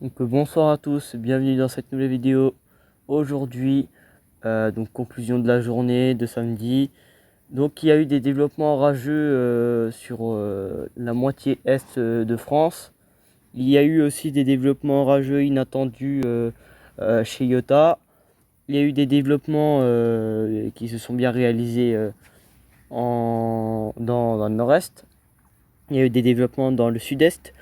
Donc bonsoir à tous, bienvenue dans cette nouvelle vidéo. Aujourd'hui, donc conclusion de la journée de samedi. Donc il y a eu des développements orageux sur la moitié est de France. Il y a eu aussi des développements orageux inattendus chez Iota. Il y a eu des développements qui se sont bien réalisés dans le nord-est. Il y a eu des développements dans le sud-est.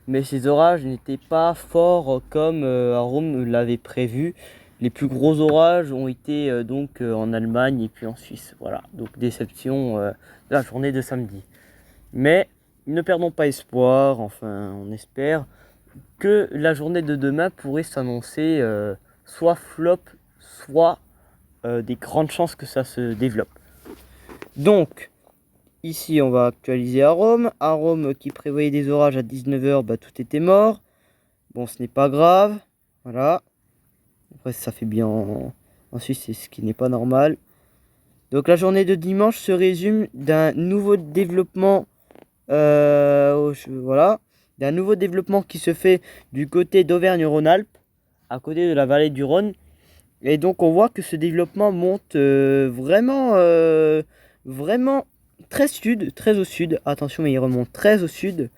Mais ces orages n'étaient pas forts comme Rome l'avait prévu. Les plus gros orages ont été en Allemagne et puis en Suisse. Voilà, donc déception de la journée de samedi. Mais ne perdons pas espoir, enfin on espère que la journée de demain pourrait s'annoncer soit flop, soit des grandes chances que ça se développe. Donc, ici, on va actualiser à Rome. À Rome, qui prévoyait des orages à 19 h, bah, tout était mort. Bon, ce n'est pas grave. Voilà. Après, ça fait bien en Suisse, c'est ce qui n'est pas normal. Donc, la journée de dimanche se résume d'un nouveau développement. Voilà. D'un nouveau développement qui se fait du côté d'Auvergne-Rhône-Alpes, à côté de la vallée du Rhône. Et donc, on voit que ce développement monte vraiment très sud, très au sud. Attention, mais il remonte très au sud.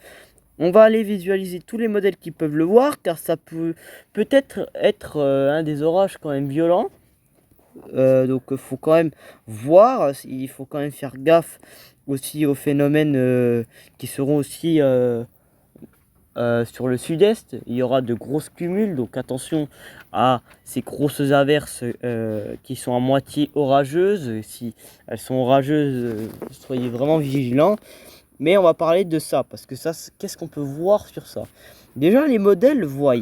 On va aller visualiser tous les modèles qui peuvent le voir, car ça peut peut-être être un des orages quand même violents. Donc il faut quand même voir, il faut quand même faire gaffe aussi aux phénomènes qui seront aussi sur le sud-est. Il y aura de grosses cumules, donc attention à ces grosses averses qui sont à moitié orageuses. Si elles sont orageuses, soyez vraiment vigilants. Mais on va parler de ça, parce que ça, qu'est-ce qu'on peut voir sur ça? Déjà, les modèles voient.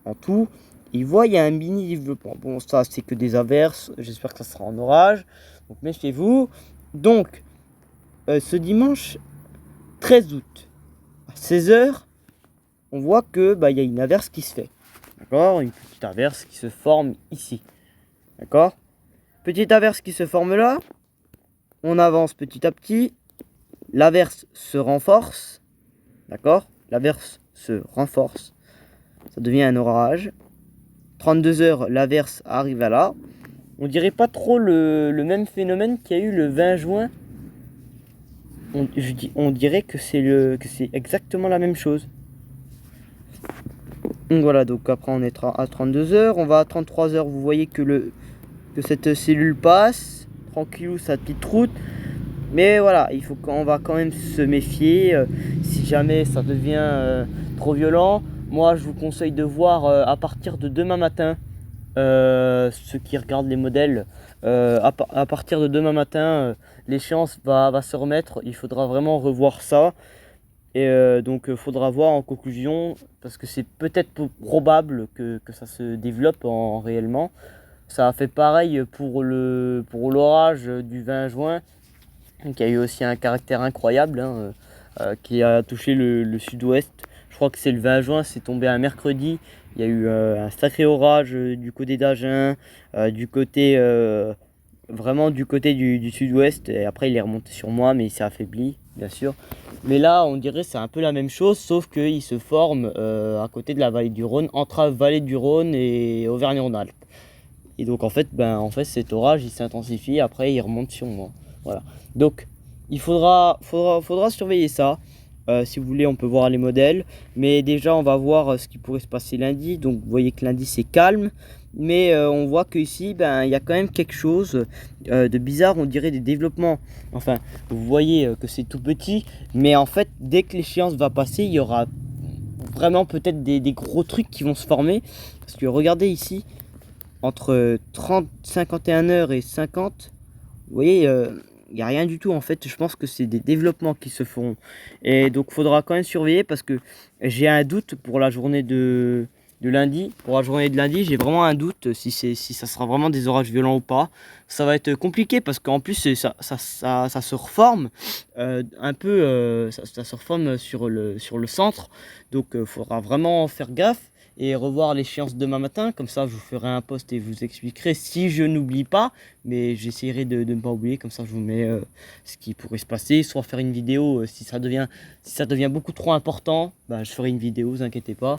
En tout, ils voient un mini développement. Bon, ça, c'est que des averses. J'espère que ça sera en orage. Donc, méfiez-vous. Donc, ce dimanche 13 août, à 16 h, on voit que y a une averse qui se fait. D'accord? Une petite averse qui se forme ici. D'accord? Petite averse qui se forme là. On avance petit à petit, l'averse se renforce, d'accord? L'averse se renforce, ça devient un orage. 32 h, l'averse arrive à là. On dirait pas trop le même phénomène qu'il y a eu le 20 juin. On dirait que c'est exactement la même chose. Donc voilà, donc après on est à 32 h, on va à 33 h, vous voyez que cette cellule passe, tranquillou sa petite route. Mais voilà, on va quand même se méfier si jamais ça devient trop violent. Moi, je vous conseille de voir à partir de demain matin, ceux qui regardent les modèles, à partir de demain matin, l'échéance va se remettre. Il faudra vraiment revoir ça. Et donc, il faudra voir en conclusion, parce que c'est peut-être probable que ça se développe réellement. Ça a fait pareil pour l'orage du 20 juin. Qui a eu aussi un caractère incroyable, qui a touché le sud-ouest. Je crois que c'est le 20 juin, c'est tombé un mercredi. Il y a eu un sacré orage du côté d'Agen, vraiment du côté du sud-ouest. Et après, il est remonté sur moi, mais il s'est affaibli, bien sûr. Mais là, on dirait que c'est un peu la même chose, sauf qu'il se forme à côté de la vallée du Rhône, entre la vallée du Rhône et Auvergne-Rhône-Alpes. Et donc, en fait, cet orage, il s'intensifie. Après, il remonte sur moi. Voilà. Donc, il faudra surveiller ça. Si vous voulez, on peut voir les modèles. Mais déjà, on va voir ce qui pourrait se passer lundi. Donc, vous voyez que lundi, c'est calme. Mais on voit qu'ici, il y a quand même quelque chose de bizarre. On dirait des développements. Enfin, vous voyez que c'est tout petit. Mais en fait, dès que l'échéance va passer, il y aura vraiment peut-être des gros trucs qui vont se former. Parce que regardez ici, entre 51 h et 50, vous voyez, il n'y a rien du tout. En fait, je pense que c'est des développements qui se feront. Et donc, il faudra quand même surveiller, parce que j'ai un doute pour la journée de lundi. Pour la journée de lundi, j'ai vraiment un doute si ça sera vraiment des orages violents ou pas. Ça va être compliqué, parce qu'en plus, ça se reforme un peu. Ça se reforme sur le centre. Donc, il faudra vraiment faire gaffe. et revoir l'échéance demain matin. Comme ça, je vous ferai un post et je vous expliquerai si je n'oublie pas. Mais j'essaierai de ne pas oublier. Comme ça, je vous mets ce qui pourrait se passer. Soit faire une vidéo si ça devient beaucoup trop important. Ben, je ferai une vidéo, vous inquiétez pas.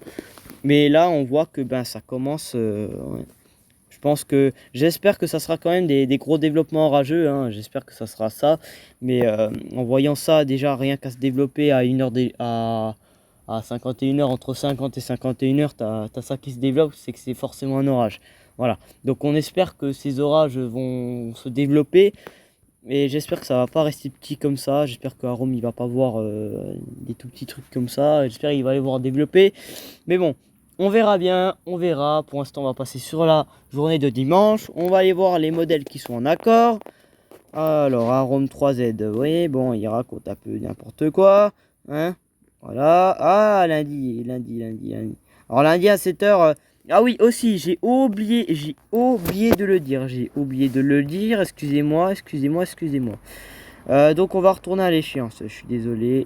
Mais là, on voit que ben, ça commence... Ouais. Je pense que j'espère que ça sera quand même des gros développements orageux, hein. J'espère que ça sera ça. Mais en voyant ça, déjà rien qu'à se développer à 51 heures, entre 50 et 51 heures, t'as ça qui se développe, c'est que c'est forcément un orage. Voilà. Donc on espère que ces orages vont se développer. Et j'espère que ça va pas rester petit comme ça. J'espère qu'Arom il va pas voir des tout petits trucs comme ça. J'espère qu'il va les voir développer. Mais bon. On verra bien, on verra. Pour l'instant, on va passer sur la journée de dimanche. On va aller voir les modèles qui sont en accord. Alors, Arom 3Z, oui, bon, il raconte un peu n'importe quoi. Hein, voilà. Ah, lundi. Alors, lundi à 7h. Ah oui, aussi, j'ai oublié de le dire. Excusez-moi. Donc, on va retourner à l'échéance. Je suis désolé.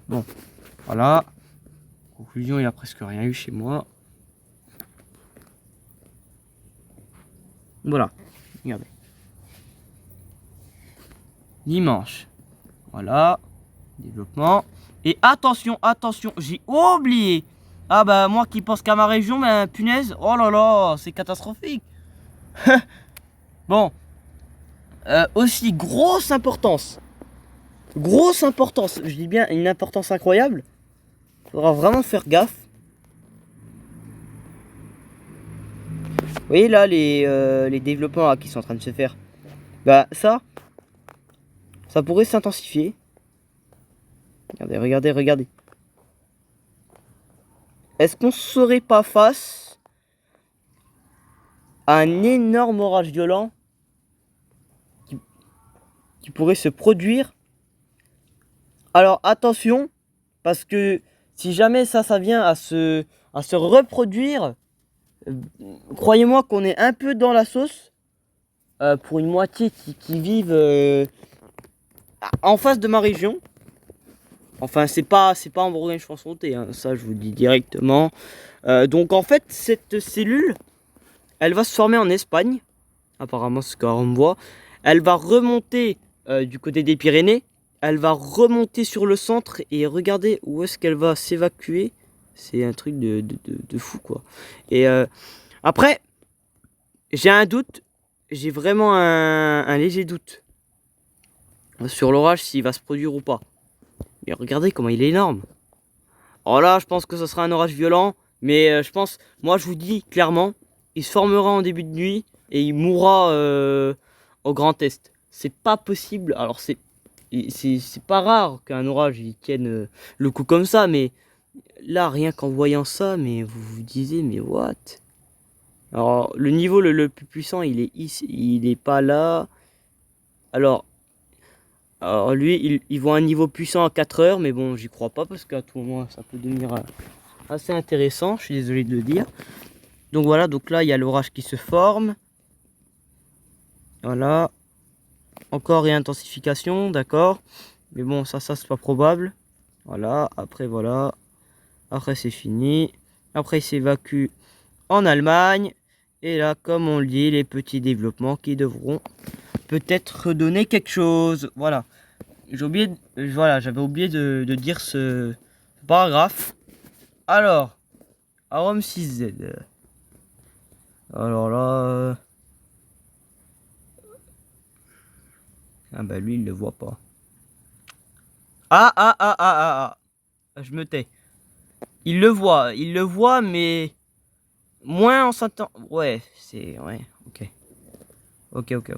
Bon, voilà. Conclusion, il a presque rien eu chez moi. Voilà, regardez. Dimanche. Voilà. Développement. Et attention, j'ai oublié. Ah bah moi qui pense qu'à ma région, mais punaise, oh là là, c'est catastrophique. Bon. Aussi, grosse importance. Je dis bien une importance incroyable. Faudra vraiment faire gaffe. Vous voyez là les développements là, qui sont en train de se faire. Bah ça pourrait s'intensifier. Regardez. Est-ce qu'on serait pas face à un énorme orage violent qui pourrait se produire? Alors attention, parce que si jamais ça vient à se reproduire, croyez-moi qu'on est un peu dans la sauce pour une moitié qui vivent en face de ma région. Enfin, c'est pas en Bourgogne-Franche-Comté, hein, ça je vous le dis directement. Donc en fait, cette cellule, elle va se former en Espagne. Apparemment, c'est ce qu'on me voit. Elle va remonter du côté des Pyrénées. Elle va remonter sur le centre et regardez où est-ce qu'elle va s'évacuer. C'est un truc de fou, quoi. Et après, j'ai un doute. J'ai vraiment un léger doute sur l'orage, s'il va se produire ou pas. Mais regardez comment il est énorme. Alors là, je pense que ce sera un orage violent. Mais je pense, moi je vous dis clairement, il se formera en début de nuit et il mourra au Grand Est. C'est pas possible. Alors c'est pas rare qu'un orage il tienne le coup comme ça. Mais là, rien qu'en voyant ça, mais vous vous disiez, mais what? Alors le niveau le plus puissant, il est ici, il est pas là. Alors lui, il voit un niveau puissant à 4 heures, mais bon, j'y crois pas parce qu'à tout moment, ça peut devenir assez intéressant, je suis désolé de le dire. Donc voilà, donc là, il y a l'orage qui se forme. Voilà. Encore réintensification, d'accord. Mais bon, ça c'est pas probable. Voilà, voilà. Après, c'est fini. Après, il s'évacue en Allemagne. Et là, comme on le dit, les petits développements qui devront peut-être donner quelque chose. Voilà. J'avais oublié de dire ce paragraphe. Alors, Arom 6Z. Alors là... Ah bah lui, il le voit pas. Ah. Je me tais. Il le voit, mais... Moins en s'entend... Ouais, ouais, ok. Ok.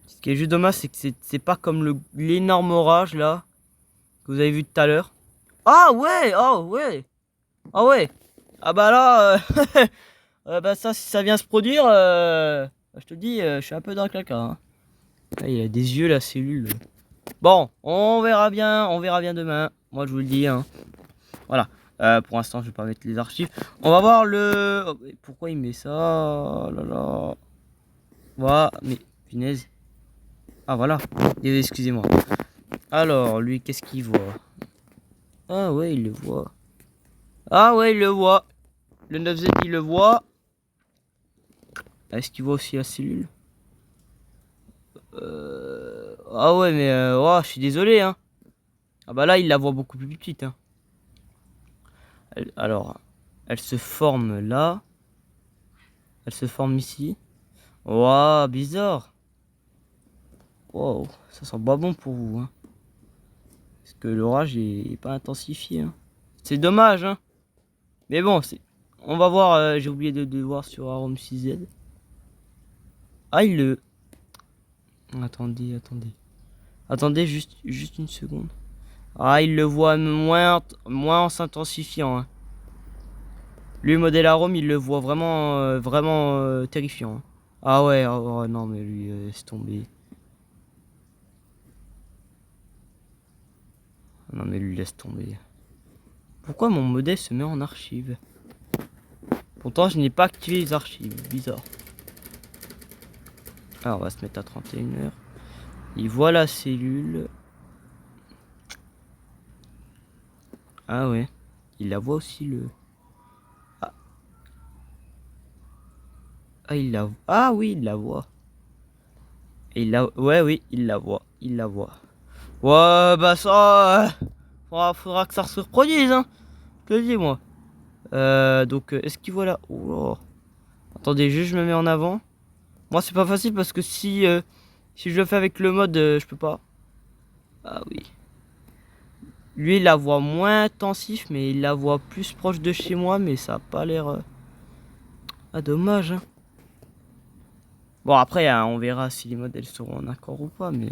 Ce qui est juste dommage, c'est que c'est pas comme l'énorme orage, là, que vous avez vu tout à l'heure. Ah ouais. Ah bah là, bah ça, si ça vient se produire, je te dis, je suis un peu dans le caca. Hein. Là, il a des yeux, la cellule. Bon, on verra bien demain. Moi, je vous le dis. Hein. Voilà. Pour l'instant, je vais pas mettre les archives. On va voir le... Pourquoi il met ça? Oh là là. Voilà, mais punaise. Ah voilà. Excusez-moi. Alors, lui, qu'est-ce qu'il voit? Ah ouais, il le voit. Ah ouais, il le voit. Le 9Z, il le voit. Est-ce qu'il voit aussi la cellule? Ah ouais, mais oh, je suis désolé, hein. Ah bah là, il la voit beaucoup plus petite, hein. Alors, elle se forme là. Elle se forme ici. Waouh, bizarre. Wow, ça sent pas bon pour vous, hein. Parce que l'orage est pas intensifié, hein. C'est dommage, hein. Mais bon, on va voir. J'ai oublié de voir sur Arome 6Z. Ah, il le... Attendez, attendez. Attendez, juste une seconde. Ah, il le voit moins en s'intensifiant, hein. Lui, modèle Arome, il le voit vraiment terrifiant, hein. Ah ouais, oh, non, mais lui, laisse tomber. Non, mais lui, laisse tomber. Pourquoi mon modèle se met en archive? Pourtant, je n'ai pas activé les archives. Bizarre. Alors, on va se mettre à 31h. Il voit la cellule. Ah ouais. Il la voit aussi, le... Ah, il la... Ah oui, il la voit. Et il la... Ouais, oui, il la voit. Il la voit. Ouais, bah ça... faudra que ça se reproduise, hein. Je te le dis, moi. Donc, est-ce qu'il voit là? Oh là. Attendez, juste je me mets en avant. Moi, c'est pas facile parce que si je le fais avec le mode, je peux pas. Ah oui. Lui, il la voit moins intensif, mais il la voit plus proche de chez moi, mais ça a pas l'air... Ah, dommage, hein. Bon, après, hein, on verra si les modèles seront en accord ou pas, mais...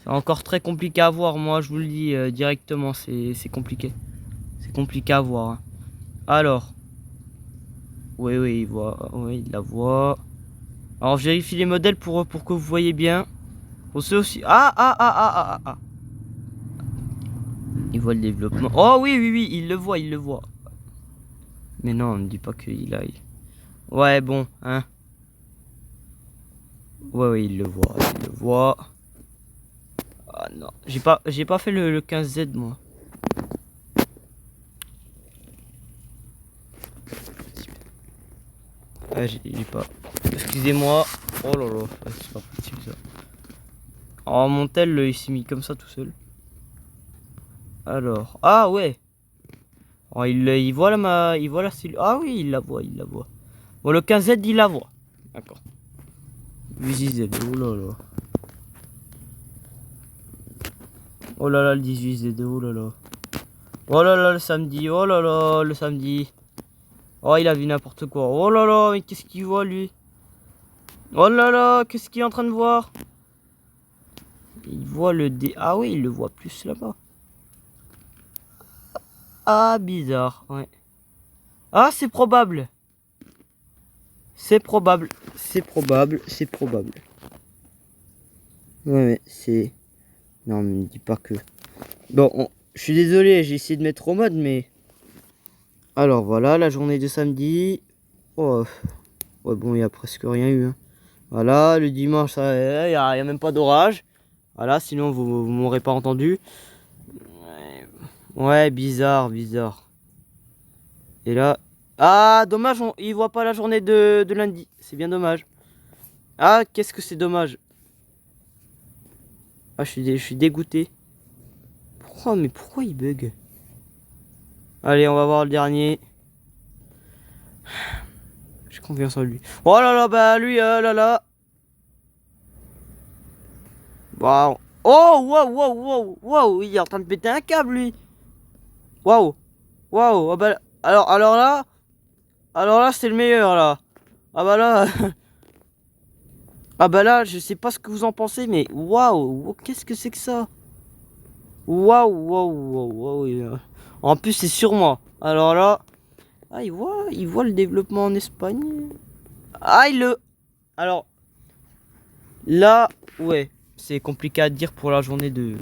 C'est encore très compliqué à voir, moi, je vous le dis directement, c'est compliqué. C'est compliqué à voir, hein. Alors... Oui, oui, il voit... Oui, il la voit... Alors, je vérifie les modèles pour que vous voyez bien. On sait aussi... Ah. Il voit le développement. Oh oui, oui, oui, il le voit, il le voit. Mais non, on ne dit pas qu'il aille. Ouais, bon, hein. Ouais, oui, il le voit, il le voit. Ah non, j'ai pas fait le 15Z, moi. Ah, j'ai pas... Excusez-moi. Oh là là, c'est pas possible, ça. Oh, mon tel, il s'est mis comme ça, tout seul. Alors... Ah, ouais. Oh, il voit il voit la cellule. Ah oui, il la voit, il la voit. Bon, le 15Z, il la voit. D'accord. 18Z, oh là là. Oh là là, le 18Z, oh là là. Oh là là, le samedi, oh là là, le samedi. Oh, il a vu n'importe quoi. Oh là là, mais qu'est-ce qu'il voit, lui? Oh là là, qu'est-ce qu'il est en train de voir? Il voit le dé... Ah oui, il le voit plus là-bas. Ah, bizarre, ouais. Ah, c'est probable. C'est probable. C'est probable. C'est probable. Ouais, c'est... Non, mais ne dis pas que... Bon, je suis désolé, j'ai essayé de mettre au mode, mais... Alors, voilà, la journée de samedi. Oh, ouais, bon, il n'y a presque rien eu, hein. Voilà, le dimanche, il n'y a même pas d'orage. Voilà, sinon, vous m'aurez pas entendu. Ouais, bizarre, bizarre. Et là... Ah, dommage, il voit pas la journée de lundi. C'est bien dommage. Ah, qu'est-ce que c'est dommage. Ah, je suis dégoûté. Mais pourquoi il bug? Allez, on va voir le dernier. J'ai confiance en lui. Oh là là, bah lui, là là. Waouh. Oh, waouh, il est en train de péter un câble, lui. Waouh. Waouh. Ah bah, alors là, c'est le meilleur, là. Ah bah là... Ah bah là, je sais pas ce que vous en pensez, mais waouh, qu'est-ce que c'est que ça? Waouh. En plus, c'est sur moi. Alors là, ah, il voit le développement en Espagne. Ah, Alors, là, ouais, c'est compliqué à dire pour la journée de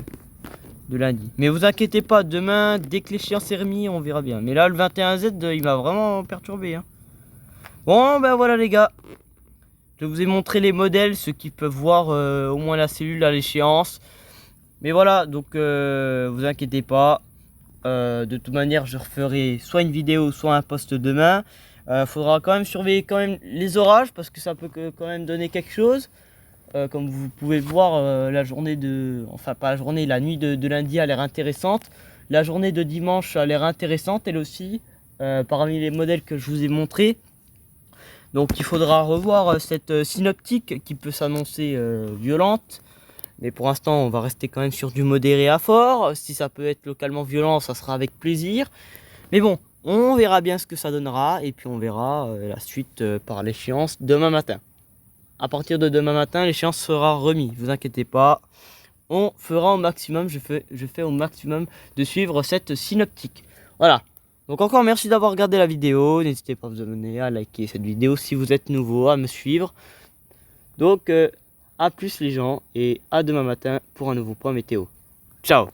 lundi. Mais vous inquiétez pas, demain, dès que l'échéance est remis, on verra bien. Mais là, le 21Z, il m'a vraiment perturbé, hein. Bon, ben voilà les gars. Je vous ai montré les modèles, ceux qui peuvent voir au moins la cellule à l'échéance. Mais voilà, donc vous inquiétez pas. De toute manière, je referai soit une vidéo, soit un post demain. Faudra quand même surveiller quand même les orages parce que ça peut quand même donner quelque chose. Comme vous pouvez le voir, la journée enfin pas la journée, la nuit de lundi a l'air intéressante. La journée de dimanche a l'air intéressante elle aussi, parmi les modèles que je vous ai montrés. Donc il faudra revoir cette synoptique qui peut s'annoncer violente. Mais pour l'instant, on va rester quand même sur du modéré à fort. Si ça peut être localement violent, ça sera avec plaisir. Mais bon, on verra bien ce que ça donnera. Et puis on verra la suite par l'échéance demain matin. À partir de demain matin, l'échéance sera remise. Vous inquiétez pas. On fera au maximum, je fais au maximum de suivre cette synoptique. Voilà. Donc encore merci d'avoir regardé la vidéo. N'hésitez pas à vous abonner, à liker cette vidéo si vous êtes nouveau, à me suivre. Donc à plus les gens et à demain matin pour un nouveau point météo. Ciao.